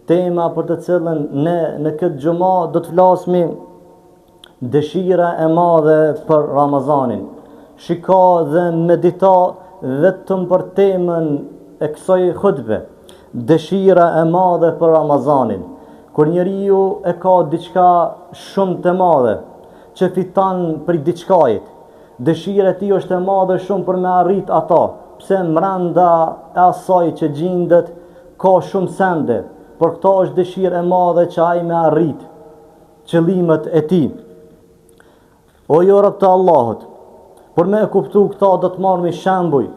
tema për të cilën ne në këtë xhumë do të flasmi dëshira e madhe për Ramazanin. Shiko dhe medito vetëm për temën e kësaj hutbe, dëshira e madhe për Ramazanin. Kur njeriu e ka diçka shumë të madhe që fiton për diçkajt, dëshira e tij është e madhe shumë për me arrit ata, pse mranda e asaj që gjendet ka shumë sende, por këto është dëshirë e madhe që ai me arrit qëllimet e tij. O ju rob të Allahut, për me e kuptu këta do të marrëmi shembuj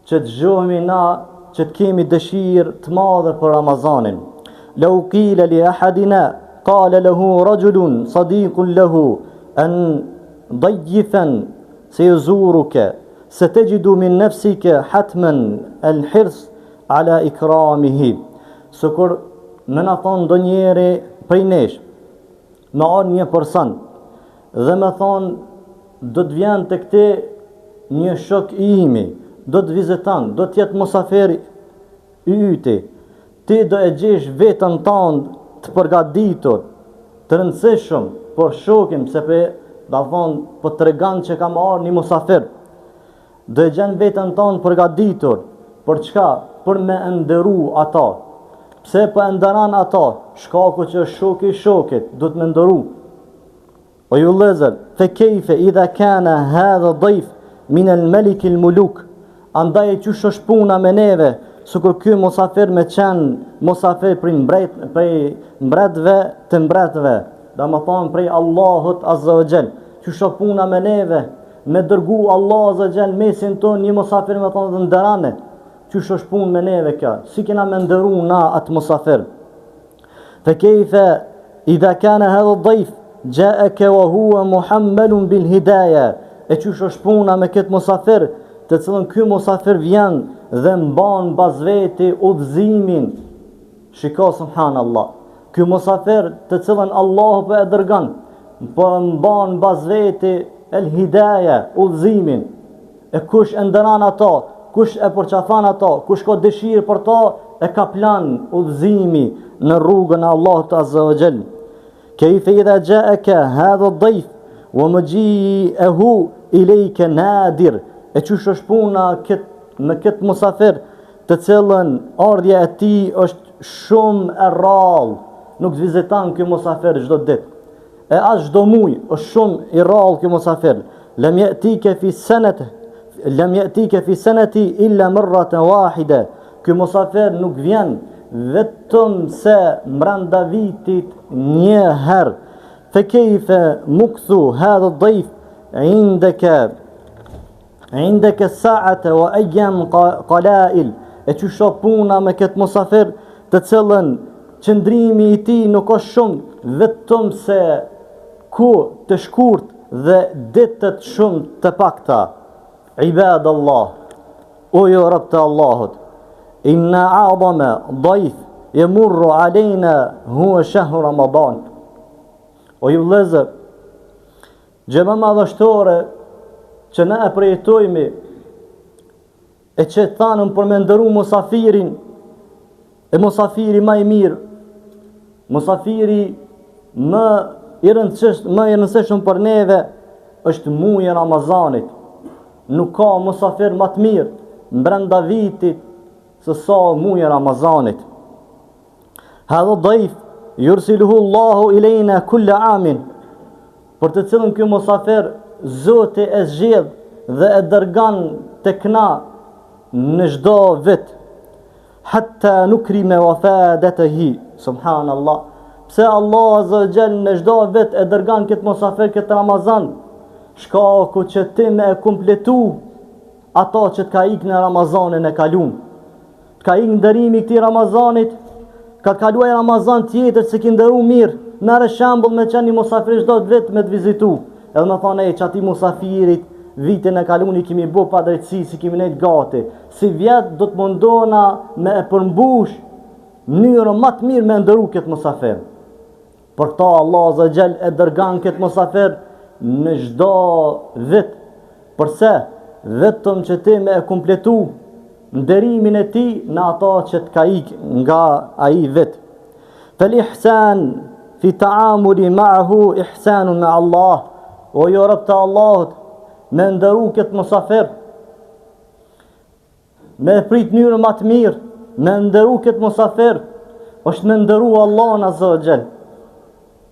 që të zgjohemi na që të kemi dëshirë të madhe për Ramazanin. Lau qila li ahadina qala lahu rajulun sadiqun lahu an dayifan sayzuruka satajidu min nafsika hatman al-hirs ala ikramihi. Sikur më na thon ndonjëri prej nesh, me ardh një person dhe me thonë do të vjen të këte një shok i imi, do të viziton, do të jetë musafir i yti, ti do e gjesh vetën tënd të përgatitur, të rëndësishëm për shokin, se do thonë po tregon që ka marrë një musafir, do e gjen vetën tënd përgatitur, për çka? Për me ndëru ata. Pse po e ndëran ata? Shkaku që shoki i shokit do të më ndëru. O ju lezër, fe kejfe idha kana hadha dhejf min el melik il muluk, andaj e qysh është puna me neve, sukur ky musafir me qenë musafir prej mbretëve të mbretëve, da më thonë prej Allahut Azza wa Jall, qysh është puna me neve, me dërgu Allah Azza wa Jall mesin ton një musafir me thonë dhe ndërane, qysh është punë me neve kjo, si kena me ndëru na atë musafir. Fe kejfe idha kana hadha dhejf Ja'aka wa huwa muhammalun bil hidayah, e qysh është puna me këtë musafir, të cilën ky musafir vjen dhe mban bas veti udhëzimin. Shiko subhanallah, ky musafir të cilën Allahu po e dërgon, po mban bas veti el hidayah, udhëzimin. E kush e ndëran ato, kush e përqafan ato, kush ka dëshirë për to, e ka plan udhëzimi në rrugën e Allahut Azza wa Jall. كيف إذا جاءك هذا الضيف ومجيئه إليك نادر, e qysh është puna me këtë musafir të cilën ardhja e tij është shumë e rrallë, nuk të viziton ky musafir çdo ditë, e as çdo muaj është shumë i rrallë ky musafir. Lam ya'tika fi sanati illa marratan wahida, ky musafir nuk vjen vetëm se mbranda vitit një herë. Fe kejfe mukthu hadha dhejf indeke saate wa ejjem qalail, e qysha puna me këtë musafir të cilën qëndrimi i ti nuk është shumë, vetëm se ku të shkurt dhe ditët shumë të pakta. Ibadallah, o jo rob të Allahut, inna a'dama dhajf yamurru alejna huwa shahru Ramadan. O ju vëllezër, gjëma madhështore që ne e përjetojmë, e që thanëm për me ndëru musafirin, e musafiri më i mirë, musafiri më i rëndësishëm për neve është muaji i Ramazanit. Nuk ka musafir më të mirë brenda vitit se sa muaji i Ramazanit. Hadha dhajf yursiluhu Allahu ilejna kulla amin, për të cilën ky musafir Zoti e zgjedh dhe e dërgon tek na në çdo vit, hatta nukrime wafadatihi. Subhanallah, pse Allah Azza wa Jall në çdo vit e dërgon këtë musafir këtë Ramazan, shkaku që ti me e kompletu ato që të ka ikë në Ramazanin e kalum, të ka ikë ndërimi këtij Ramazanit, ka të kaluaj Ramazan tjetër që ki ndëru mirë, merë shembull me qenë një musafir çdo vit me të vizitu, edhe me thonë që ati musafirit vitin e kaluni kimi bo pa drejtësi, si kimi nejtë gati, si vjetë do të mundona me e përmbush mënyrën më të mirë me ndëru këtë musafir. Për ta Allah Azza wa Jall e dërgan këtë musafir në çdo vit, përse vetëm që ti me e kompletu nderimin e ti në ato që të ka ikë nga ai vit. Fel ihsan fi taamuli ma'hu ihsanun me Allah. O jo rob të Allahut, me ndëru këtë musafir, me prit njërë më të mirë, me ndëru këtë musafir, është me ndëru Allahun azza wa jall.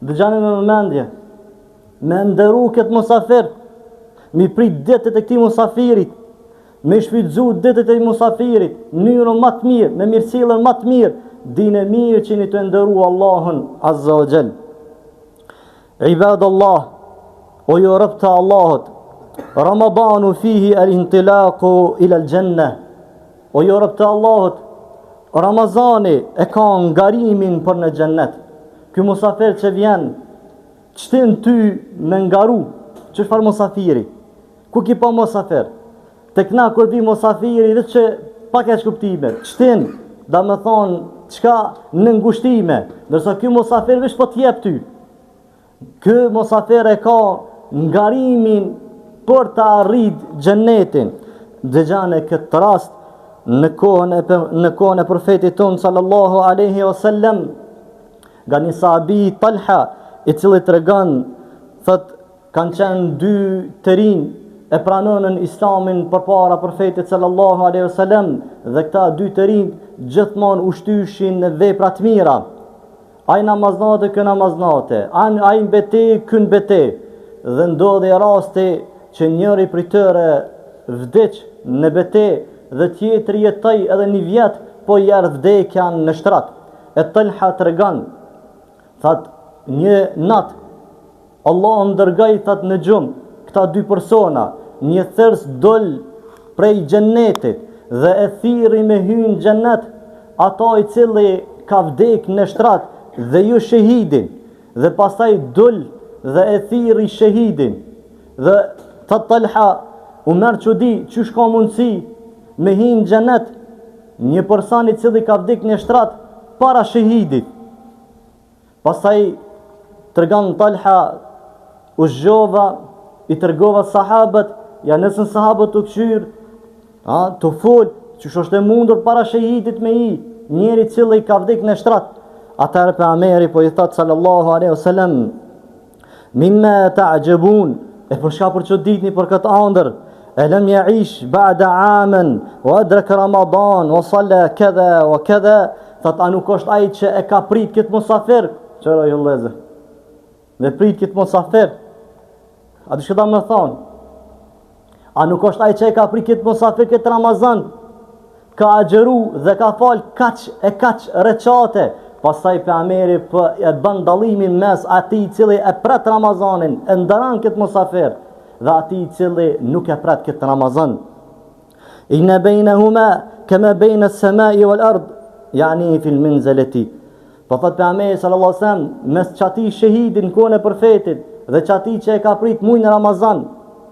Dëgjani me vëmendje, me ndëru këtë musafir, mi prit ditët e këtij musafirit, me shfrytzu ditët e musafirit, njërën më të mirë, me mirësillën më të mirë, dinë mirë që një të ndëru Allahun azza wa jall. Ibadallah, o jo rob të Allahut, Ramadanu fihi al-intilaqu ila al-jannah. O jo rob të Allahut, Ramazani e ka ngarimin për në xhennet. Ky musafir që vjen, çtin ty me ngaru, çfarë musafiri? Ku ki pa musafir? Tek na kur vi musafiri vetë që pak e shkuptime, çtin, da me thonë çka në ngushtime, ndërsa ky musafir veç po t'jep ty. Ky musafir e ka ngarimin për të arrit xhennetin. Dëgjane këtë rast në kohën e profetit ton sallallahu alaihi wasallam, nga një sahabi Talha, i cili tregon, thot, kanë qenë dy të rinj e pranonën islamin përpara profetit sallallahu alaihi wasallam, dhe këta dy të rinj gjithmonë ushtyshin në vepra të mira. Ai namaznate, kë namaznate, ai mbete, kë mbete. Dhe ndodhi rasti që njëri prej tyre vdiq në bete dhe tjetri jetoi edhe një vjet, po i erdhi vdekja në shtrat. E Talha tregon, thot, një nat Allah ndërgoi, thot, në gjumë këta dy persona, një thërs dol prej xhennetit dhe e thirri me hyn xhennet ato i cili ka vdek në shtrat dhe ju shahidin, dhe pastaj dol dhe e thirri shahidin. Dhe thot Talha, u merr çudi, çysh ka mundësi me hyn xhennet një person i cili ka vdek në shtrat para shahidit. Pastaj tregon Talha, u zgjova, i tërgova sahabët, ja nësën sahabët të këshyr, të fol, që është e mundur para shahidit me i, njeri cili ka vdek në shtrat. Atëherë pejgamberi po i thot sallallahu alaihi wasallam, mimma ta'jabun, e për shka për që ditni për këtë andër, e lem ya'ish ba'da amen, wa adraka Ramadan, wa salla këdha, wa këdha, thot, a nuk është ai që e ka prit këtë musafir, qëra ju leze, me prit këtë musafir, a du shkëta me thonë, a nuk është ai që e ka prit këtë musafir këtë Ramazan, ka agjeru dhe ka fal kaq recate. Pastaj pejgamberi e bën dallimin mes atij i cili e pret Ramazanin, e ndaran këtë musafir, dhe atij i cili nuk e pret këtë Ramazan. Inna bainahuma kama baina as-samai wal ard, yani fi al-manzilati. Po thot pejgamberi sallallahu alaihi wasallam, mes çati shahidin kohën e profetit dhe çati që e ka prit muajin Ramazan,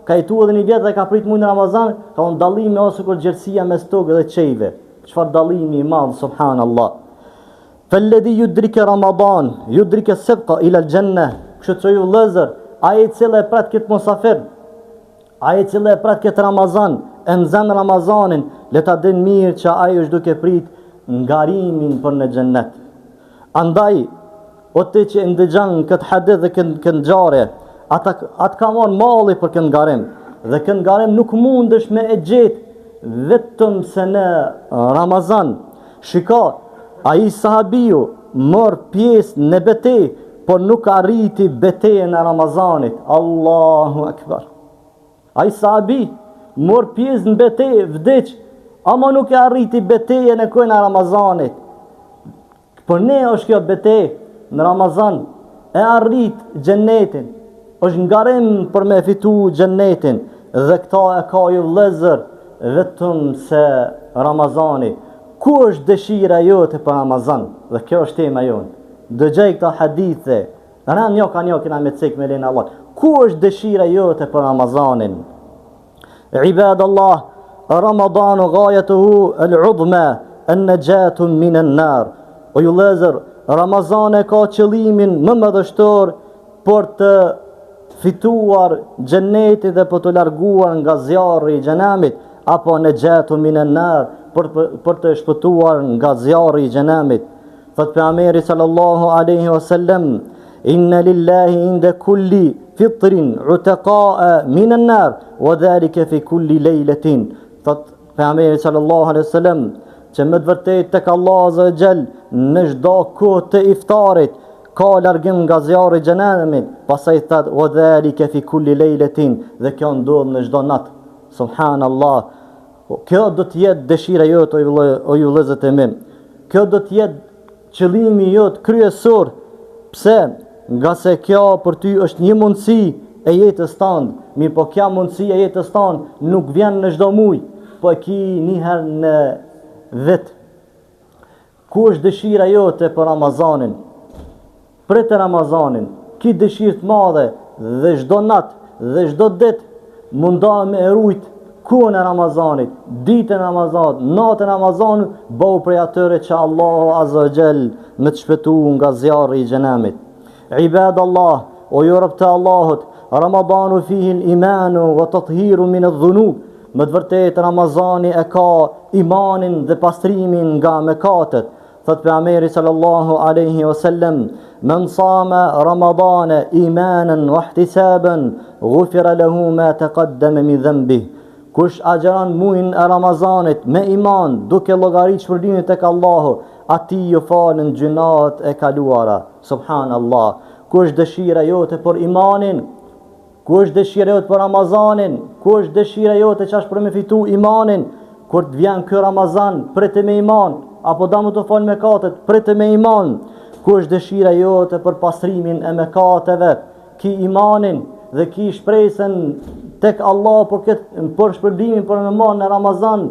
ka jetu edhe një vjet dhe ka prit muajin Ramazan, ka un dallimi ose kur gjerësia mes tokë dhe çejve. Çfarë dallimi i madh, subhanallah. Fëlledi yudrike Ramadan, yudrike sebqa ila al-jannah. Kështë që ju lëzër, aje cilë e prat këtë musafir, aje cilë e prat këtë Ramazan, e nëzën Ramazanin, le ta din mirë që aje është duke prit ngarimin për në gjennet. Andaj, o të që ndëgjan këtë hadith dhe këtë ngjarje, atë ka marrë malli për këtë ngarim, dhe këtë ngarim nuk mundesh me e gjetë vetëm se në Ramazan. Shika, a i sahabiju mor pjesë në betej, por nuk arriti betejën e Ramazanit. Allahu Akbar. A i sahabi mor pjesë në betej, vdeq, ama nuk e arriti betejën e kojnë e Ramazanit. Për ne është kjo betej në Ramazan, e arrit gjennetin, është ngarim për me fitu gjennetin, dhe këta e ka ju vlezër vetëm se Ramazani. Ku është dëshira jote për Ramazan? Dhe kjo është tema jonë. Dëgjaj këta hadithe. Në në njo ka njo kina me cik me lena Allah. Ku është dëshira jote për Ramazanin? Ibadallah, Ramadanu gajatuhu al-udhma, an-najatu min an-nar. O ju lezër, Ramazan e ka qëlimin më madhështor për të fituar xhennetin dhe për të larguar nga zjarri i xhenamit, apo najatu min an-nar, për të shpëtuar nga zjarri i xhenamit. Thot pejgamberi sallallahu alaihi wasallam: inna lillahi inda kulli fitrin utaqaa min an-nar wa dhalika fi kulli laylatin. Thot pejgamberi sallallahu alaihi wasallam që me të vërtetë tek Allah azza wa jall në çdo kohë të iftarit ka largim nga zjarri i xhenemit. Pastaj thot wa dhalika fi kulli laylatin, dhe kjo ndodh në çdo natë. Subhanallah. Kjo do të jetë dëshira jote o ju vëllezër e mi. Kjo do të jetë qëllimi jot kryesor. Pse? Nga se kjo për ty është një mundësi e jetës tënde. Mirë po kjo mundësi e jetës tënde nuk vjen në çdo muaj, po e ki një herë në vit. Ku është dëshira jote për Ramazanin? Për të Ramazanin, ki dëshirë të madhe dhe çdo natë dhe çdo ditë mundohem me rujt kuën e Ramazanit, ditën e Ramazanit, natën e Ramazanit, bëu prej atyre që Allahu azza wa jall me të shpëtu nga zjarri i xhenemit. Ibadallah, o ju rob të Allahut, Ramadanu fihi al-imanu wa tathiru min adh-dhunub. Me të vërtetë Ramazani e ka imanin dhe pastrimin nga mëkatet. Thot pejgamberi sallallahu alaihi wasallam: "Man sama Ramadana imanan wa ihtisaban, ghufira lahu ma taqaddama min dhanbihi." Kush agjeron muajin e Ramazanit me iman, duke llogarit shpërblimin tek Allahu, atij ju falen gjunat e kaluara. Subhanallah. Kush dëshira jote për imanin, kush dëshira jote për Ramazanin, kush dëshira jote që është për me fitu imanin, kur të vjen ky Ramazan, prite me iman, apo da më të fal mëkatet, prite me iman. Kush dëshira jote për pastrimin e mëkateve, ki imanin dhe ki shpresën tek Allah për shpërblimin për mëman në Ramazan,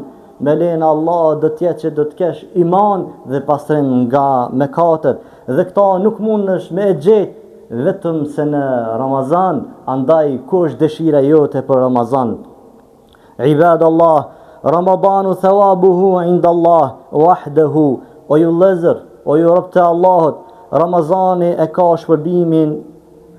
me lejnë Allah do tjetë që do të kesh iman dhe pastrim nga mëkatet. Dhe këta nuk mundesh me e gjetë vetëm se në Ramazan. Andaj kush dëshira jote për Ramazan? Ibadallah, Ramadanu thawabuhu inda Allah wahdahu. O ju lezër, o ju rob të Allahut, Ramazani e ka shpërblimin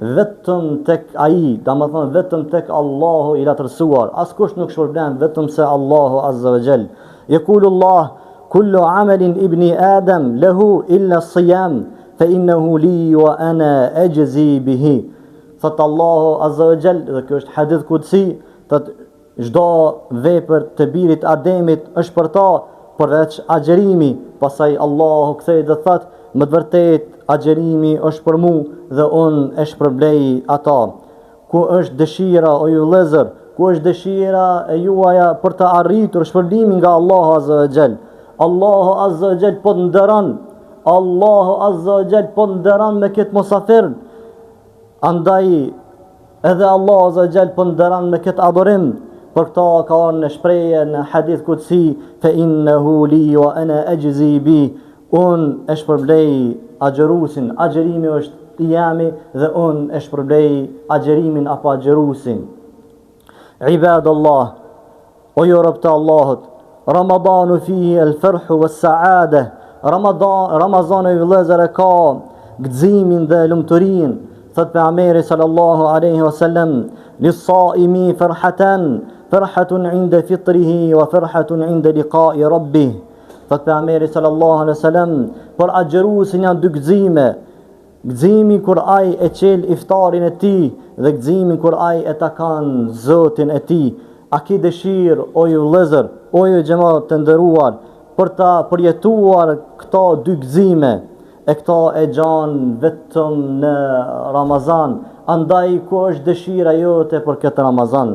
vetëm tek ai, domethënë vetëm tek Allahu i latërsuar. Askush nuk shpërblen vetëm se Allahu azza wa jall. Yaqulu Allah: kullu amalin ibni Adam lahu illa as-siyam fa innahu li wa ana ajzi bihi. Thot Allahu azza wa jall, dhe kjo është hadith kudsi, thot çdo vepër të birit Ademit është për ta përveç agjerimi. Pastaj Allahu kthej dhe thot: më të vërtet agjerimi është për mu dhe unë e shpërblej ata. Ku është dëshira o ju lezër, ku është dëshira e juaja për të arritur shpërblimin nga Allahu azza wa jall? Allahu azza wa jall po të ndëran, Allahu azza wa jall po të ndëran me këtë mosafir. Andaj edhe Allahu azza wa jall po të ndëran me këtë adhurim. Për këta ka në shprehje në hadith kutsi: fa innahu li wa ana ajzi bi. Unë e shpërblej agjerusin, agjerimi është i jami dhe unë e shpërblej agjerimin apo agjerusin. Ibadallah, o ju rob të Allahut, Ramadanu fihi al-farhu was-saada. Ramazani i vëllezër e ka gëzimin dhe lumturinë. Thot pejgamberi sallallahu alaihi wasallam: lis-saimi farhatun 'inda fitrihi wa farhatun 'inda liqa'i rabbih. Thot pejgamberi sallallahu alaihi wasallam, për agjerusin janë dy gëzime. Gëzimi kur ai e qel iftarin e tij dhe gëzimi kur ai e takan Zotin e tij. A ki dëshirë o ju vëllezër, o ju xhamat të nderuar, për ta përjetuar këto dy gëzime? E këto e gjan vetëm në Ramazan. Andaj ku është dëshira jote për këtë Ramazan?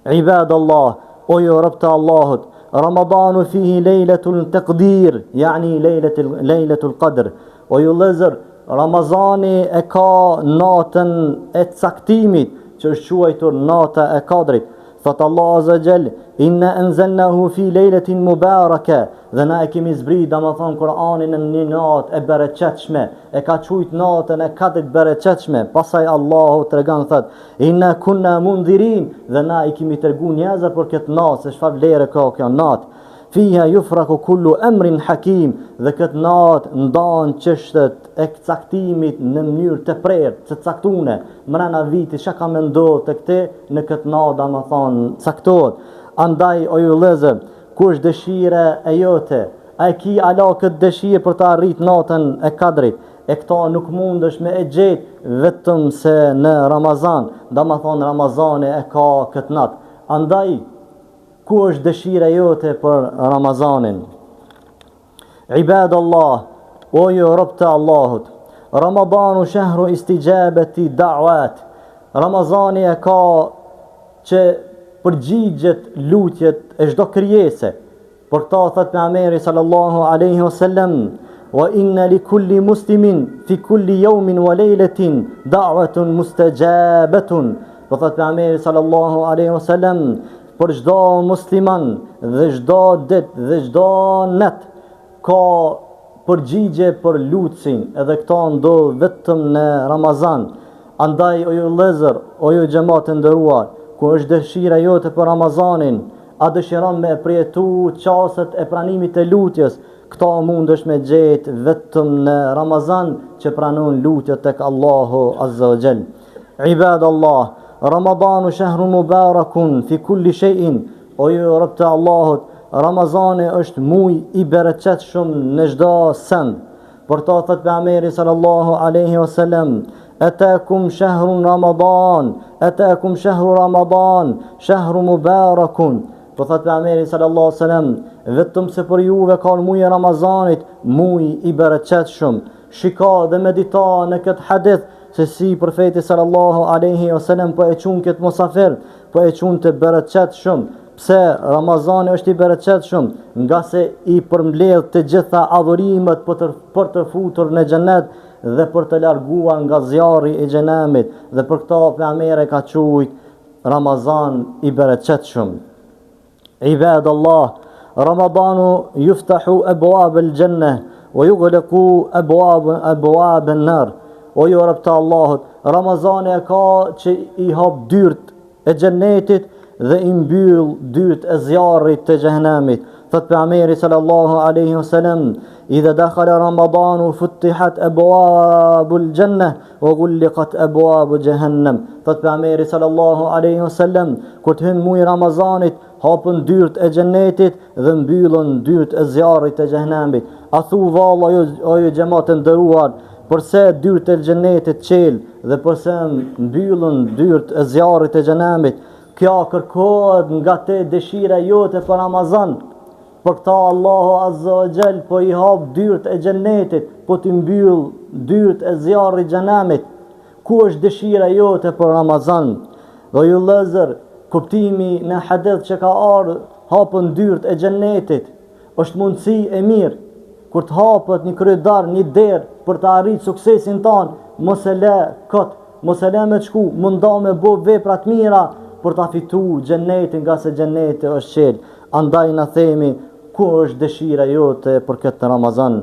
Ibadallah, o ju rob të Allahut, Ramadanu fihi lejletul taqdir, yani lejletul qadr. O ju lezër, Ramazani e ka natën e caktimit, që është quajtur nata e kadrit. Thot Allah azza jall: inna anzalnahu fi lejletin mubaraka. Dhe na e kemi zbrit, domethënë Kur'anin në një natë e bereqetshme, e ka quajt natën e kadrit bereqetshme. Pastaj Allahu tregon thot: inna kunna mundhirin, dhe na i kemi tregu njerëzve për këtë natë, se çfarë vlerë ka kjo natë. Fiha yufraku kullu amrin hakim, dhe këtë natë ndan çështet e caktimit në mënyrë të prerë, të caktuar. Mrena vitit çka ka mendoj të këtë në këtë natë, domethënë caktohet. Andaj o ju lezër, kush dëshira e jote a e ki ala këtë dëshirë për të arrit natën e Kadrit. E këta nuk mundesh me e gjetë vetëm se në Ramazan, da më thonë Ramazani e ka këtë natë. Andaj, ku është dëshira jote për Ramazanin? Ibadallah, o ju rob të Allahut, Ramadanu shahru istijabati da'wat. Ramazani e ka që përgjigjet lutjet e çdo krijese. Për ta thot pejgamberi sallallahu alaihi wasallam, wa inna li kulli muslimin fi kulli yawmin wa laylatin da'watun mustajabatun. Do thot pejgamberi sallallahu alaihi wasallam, për çdo musliman dhe çdo ditë dhe çdo natë ka përgjigje për lutsin, edhe këta ndodh vetëm në Ramazan. Andaj o ju vëllezër, o ju xhamat të nderuar, ku është dëshira jote për Ramazanin, a dëshiron me përjetu çastet e pranimit të lutjes, këta mundesh me gjetë vetëm në Ramazan që pranon lutjet tek Allahu Azza wa Jall. Ibadallah, Ramadanu shahrun mubarakun fi kulli shay'in. O ju rob të Allahut, Ramazani është muj i bereqetshëm në çdo send. Për ta thot pejgamberi sallallahu alaihi wasallam, atakum shahrun Ramadan, atakum shahru Ramadan, shahru mubarakun. Për thot pejgamberi sallallahu alaihi wasallam, vetëm se për juve ka muji i Ramazanit, muj i bereqetshëm. Shiko dhe medita në këtë hadith se si profeti sallallahu alaihi wasallam po e çon këtë musafir, po e çon të bereqetshëm. Pse Ramazani është i bereqetshëm? Nga se i përmbledh të gjitha adhurimet për të futur në xhenet dhe për të larguar nga zjarri i xhenemit, dhe për këto pejgamberi ka thujt Ramazan i bereqetshëm. Ibadallah, Ramadanu yuftahu abwab al-jannah wa yughlaqu abwab an-nar. O ju rob të Allahut, Ramazani e ka që i hap dyert e xhenetit dhe i mbyll dyert e zjarrit të xhenemit. Thot pejgamberi sallallahu alaihi wasallam, idha dakhala Ramadanu futihat abwabul jannah wa ghulqat abwabu jahannam. Thot pejgamberi sallallahu alaihi wasallam, kur të hyn muji Ramazanit, hapën dyert e xhenetit dhe mbyllën dyert e zjarrit të xhenemit. A thu valla o ju xhamat të nderuar, përse dyert e xhenetit qel dhe përse mbyllën dyert e zjarrit të xhenemit? Kjo kërkohet nga te dëshira jote për Ramazan. Për këta Allahu Azza wa Jall po i hap dyert e xhenetit, po t'i mbyll dyert e zjarrit të xhenemit. Ku është dëshira jote për Ramazan? Dhe ju vëllezër, kuptimi në hadith që ka ardhur, hapën dyert e xhenetit, është mundësi e mirë. Kur të hapet një kryedar, një derë për të arritur suksesin ton, mos e lë kot, mos e lë me shku, mundo me bë vepra të mira për ta fitu xhenetin, nga se xheneti është qel. Andaj na themi, ku është dëshira jote për këtë Ramazan?